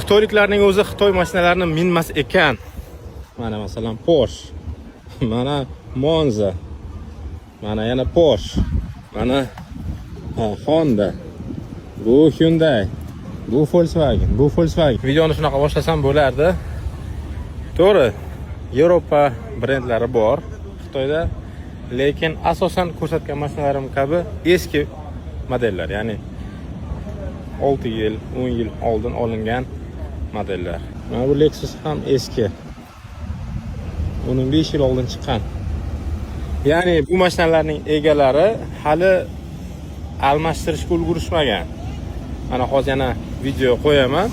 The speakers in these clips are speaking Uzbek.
xitoyliklarning o'zi Xitoy mashinalarini minmas ekan. Mana masalan Porsche, mana Monza, mana yana Porsche, mana Honda, bu Hyundai, bu Volkswagen. Videoni shunaqa boshlasam bo'lardi. To'g'ri, Yevropa brendlari bor Xitoyda, lekin asosan ko'rsatgan mashinalarim kabi eski modellar, ya'ni 6 yil, 10 yil oldin olingan modellar. Mana bu Lexus ham eski. 15 yil oldin chiqqan. Ya'ni bu mashinalarning egalari hali almashtirishga ulgurishmagan. Mana hozir yana video qo'yaman.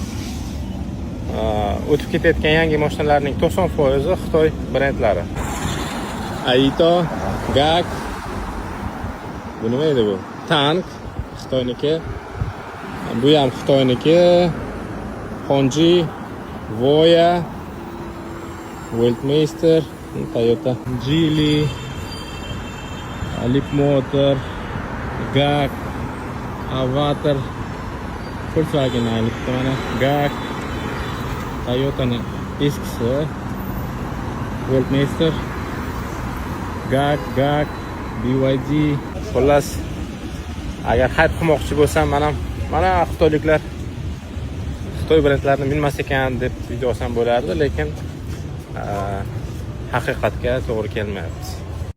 O'tib ketayotgan yangi mashinalarning 90% Xitoy brendlari. Aito, Gag, bu nima edi bu? Tank Xitoyniki. Bu ham Xitoyniki. Honji, Voya, Weltmeister, Toyota, Geely, Leapmotor, Gag, Avatar, Volkswagen ayniqsa mana Gag, Toyota'ning eskisi, Weltmeister, Gag, BYD. Xullas, agar hype qilmoqchi bo'lsam, mana xitoyliklar Xitoy brendlarini minmas ekan deb video olsam bo'lardi, lekin haqiqatga to'g'ri kelmayapti.